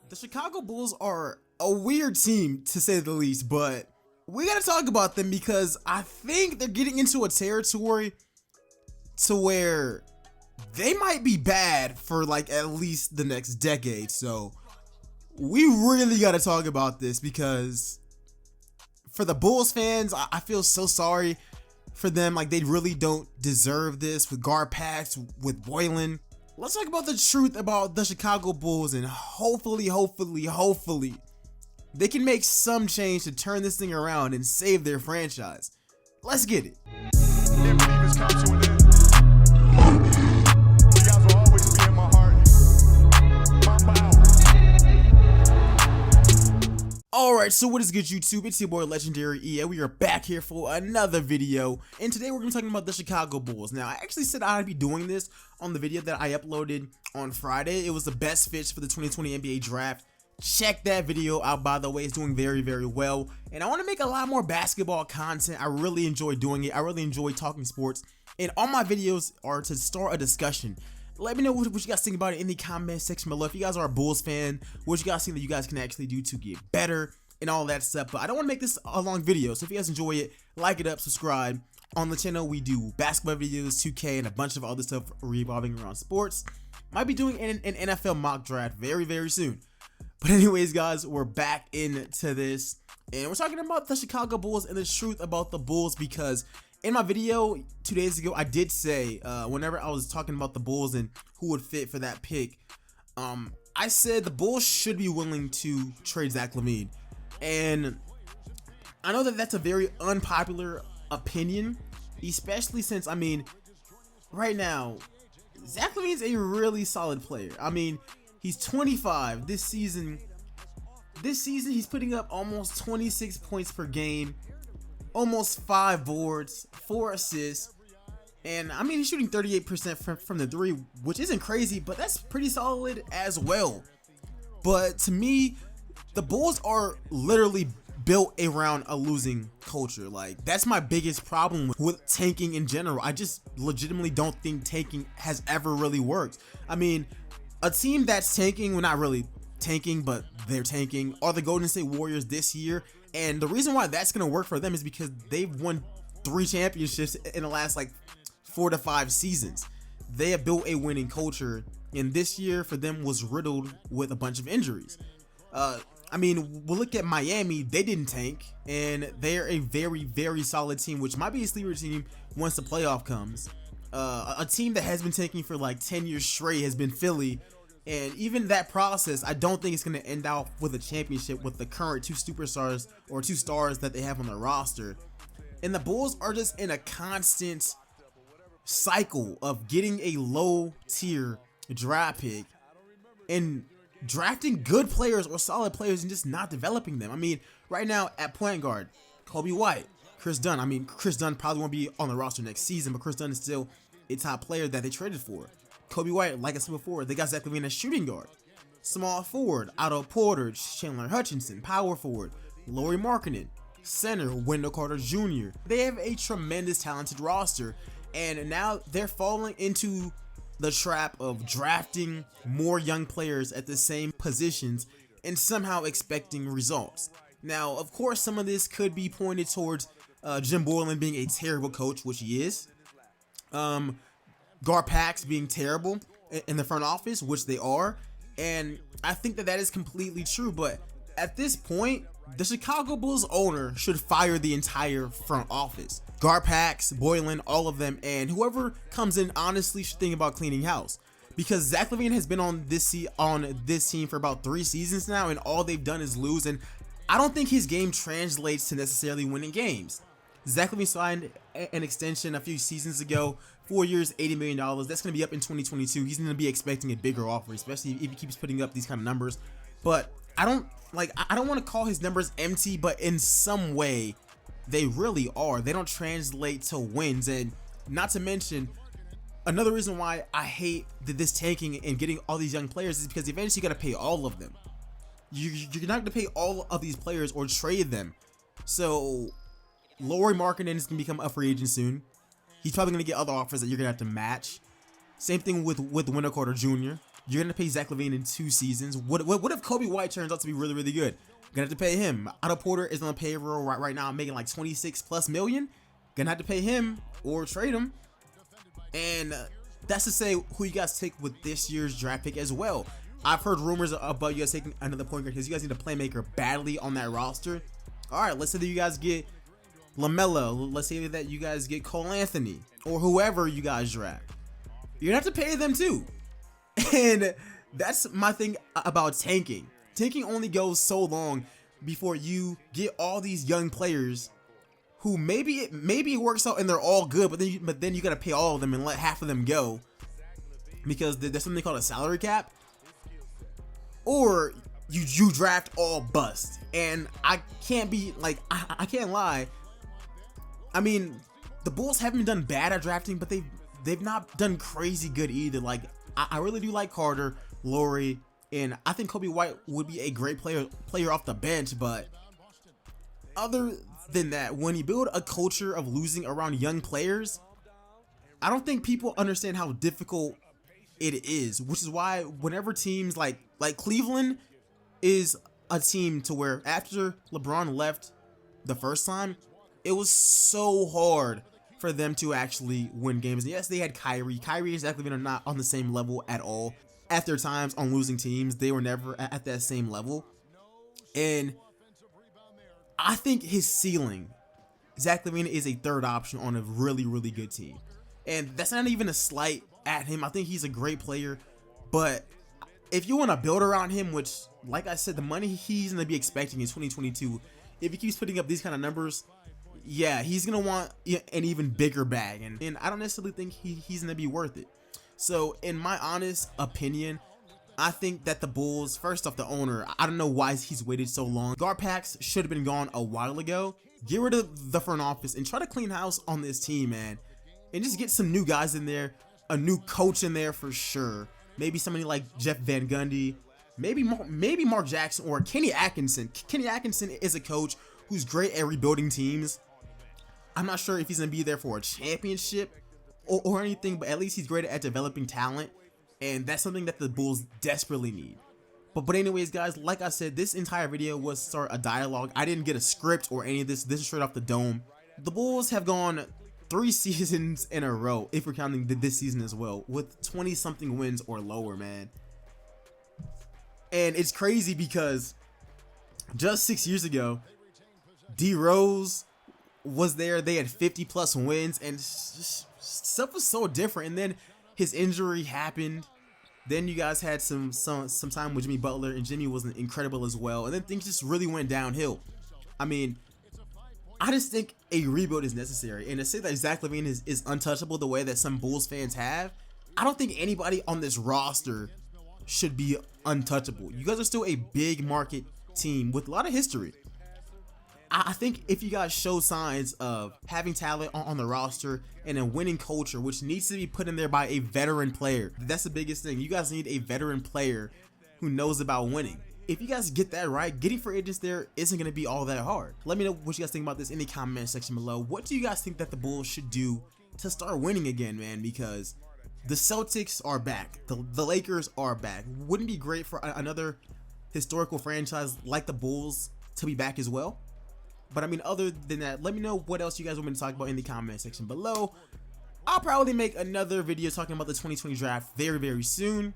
The Chicago Bulls are a weird team, to say the least, but we gotta talk about them because I think they're getting into a territory to where they might be bad for like at least the next decade. So we really gotta talk about this because for the Bulls fans, I feel so sorry for them. Like, they really don't deserve this with Garpax, with Boylan. Let's talk about the truth about the Chicago Bulls, and hopefully they can make some change to turn this thing around and save their franchise. Let's get it. Alright, so what is good, YouTube? It's your boy LegendaryEA. We are back here for another video, and today we're going to be talking about the Chicago Bulls. Now, I actually said I'd be doing this on the video that I uploaded on Friday. It was the best fits for the 2020 NBA draft. Check that video out, by the way. It's doing very well, and I want to make a lot more basketball content. I really enjoy doing it. I really enjoy talking sports, and all my videos are to start a discussion. Let me know what you guys think about it in the comment section below. If you guys are a Bulls fan, what you guys think that you guys can actually do to get better and all that stuff. But I don't want to make this a long video, so if you guys enjoy it, like it up, subscribe. On the channel, we do basketball videos, 2K, and a bunch of other stuff revolving around sports. Might be doing an NFL mock draft very soon. But anyways, guys, we're back into this, and we're talking about the Chicago Bulls and the truth about the Bulls, because in my video 2 days ago, I did say, whenever I was talking about the Bulls and who would fit for that pick, I said the Bulls should be willing to trade Zach Lavine. And I know that that's a very unpopular opinion, especially since, I mean, right now, Zach Lavine's a really solid player. I mean, he's 25. This season he's putting up almost 26 points per game, almost 5 boards, 4 assists, and I mean, he's shooting 38% from the 3, which isn't crazy, but that's pretty solid as well. But to me, the Bulls are literally built around a losing culture. Like, that's my biggest problem with tanking in general. I just legitimately don't think tanking has ever really worked. I mean, a team that's tanking, well, not really tanking, but they're tanking, are the Golden State Warriors this year. And the reason why that's going to work for them is because they've won 3 championships in the last like 4 to 5 seasons. They have built a winning culture, and this year for them was riddled with a bunch of injuries. I mean, we'll look at Miami. They didn't tank, and they're a very solid team, which might be a sleeper team once the playoff comes. A team that has been tanking for like 10 years straight has been Philly. And even that process, I don't think it's going to end out with a championship with the current 2 superstars or 2 stars that they have on their roster. And the Bulls are just in a constant cycle of getting a low tier draft pick and drafting good players or solid players and just not developing them. I mean, right now at point guard, Kobe White, Chris Dunn. I mean, Chris Dunn probably won't be on the roster next season, but Chris Dunn is still a top player that they traded for. Kobe White, like I said before, they got Zach Lavine as shooting guard. Small forward, Otto Porter, Chandler Hutchinson. Power forward, Lauri Markkanen. Center, Wendell Carter Jr. They have a tremendous talented roster, and now they're falling into the trap of drafting more young players at the same positions and somehow expecting results. Now, of course, some of this could be pointed towards Jim Boylan being a terrible coach, which he is. Garpax being terrible in the front office, which they are, and I think that is completely true. But at this point, the Chicago Bulls owner should fire the entire front office. Garpax, Boylan, all of them, and whoever comes in honestly should think about cleaning house, because Zach Lavine has been on this team for about 3 seasons now, and all they've done is lose, and I don't think his game translates to necessarily winning games. Zach Lavine signed an extension a few seasons ago, 4 years, $80 million. That's going to be up in 2022. He's going to be expecting a bigger offer, especially if he keeps putting up these kind of numbers. But I don't want to call his numbers empty, but in some way, they really are. They don't translate to wins. And not to mention, another reason why I hate this tanking and getting all these young players is because eventually you got to pay all of them. You're not going to pay all of these players or trade them. So Lauri Markkanen is going to become a free agent soon. He's probably going to get other offers that you're going to have to match. Same thing with Wendell Carter Jr. You're gonna pay Zach Lavine in 2 seasons. What if Kobe White turns out to be really, really good? Gonna have to pay him. Otto Porter is on the payroll right now, making like 26+ million. Gonna have to pay him or trade him. And that's to say who you guys take with this year's draft pick as well. I've heard rumors about you guys taking another point guard because you guys need a playmaker badly on that roster. All right, let's say that you guys get LaMelo. Let's say that you guys get Cole Anthony or whoever you guys draft. You're gonna have to pay them too. And that's my thing about tanking. Tanking only goes so long before you get all these young players who maybe it works out and they're all good, but then you gotta pay all of them and let half of them go because there's something called a salary cap, or you draft all bust. And I can't be like I can't lie. I mean, the Bulls haven't done bad at drafting, but they've not done crazy good either. Like I really do like Carter, Laurie, and I think Kobe White would be a great player off the bench. But other than that, when you build a culture of losing around young players, I don't think people understand how difficult it is. Which is why whenever teams like Cleveland is a team to where after LeBron left the first time, it was so hard for them to actually win games. And yes, they had Kyrie. Kyrie and Zach Lavine are not on the same level at all. At their times on losing teams, they were never at that same level. And I think his ceiling, Zach Lavine is a third option on a really, really good team. And that's not even a slight at him. I think he's a great player. But if you want to build around him, which, like I said, the money he's going to be expecting in 2022, if he keeps putting up these kind of numbers, yeah, he's going to want an even bigger bag. And I don't necessarily think he's going to be worth it. So, in my honest opinion, I think that the Bulls, first off, the owner, I don't know why he's waited so long. Garpax should have been gone a while ago. Get rid of the front office and try to clean house on this team, man. And just get some new guys in there, a new coach in there for sure. Maybe somebody like Jeff Van Gundy, maybe Mark Jackson or Kenny Atkinson. Kenny Atkinson is a coach who's great at rebuilding teams. I'm not sure if he's going to be there for a championship or anything, but at least he's great at developing talent. And that's something that the Bulls desperately need. But anyways, guys, like I said, this entire video was to start a dialogue. I didn't get a script or any of this. This is straight off the dome. The Bulls have gone 3 seasons in a row, if we're counting this season as well, with 20-something wins or lower, man. And it's crazy because just 6 years ago, D Rose was there. They had 50+ wins, and stuff was so different. And then his injury happened. Then you guys had some time with Jimmy Butler, and Jimmy was incredible as well. And then things just really went downhill. I mean, I just think a rebuild is necessary. And to say that Zach Lavine is untouchable the way that some Bulls fans have, I don't think anybody on this roster should be untouchable. You guys are still a big market team with a lot of history. I think if you guys show signs of having talent on the roster and a winning culture, which needs to be put in there by a veteran player, that's the biggest thing. You guys need a veteran player who knows about winning. If you guys get that right, getting free agents there isn't going to be all that hard. Let me know what you guys think about this in the comment section below. What do you guys think that the Bulls should do to start winning again, man? Because the Celtics are back. The Lakers are back. Wouldn't it be great for another historical franchise like the Bulls to be back as well? But I mean, other than that, let me know what else you guys want me to talk about in the comment section below. I'll probably make another video talking about the 2020 draft very, very soon.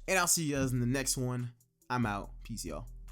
And I'll see you guys in the next one. I'm out. Peace, y'all.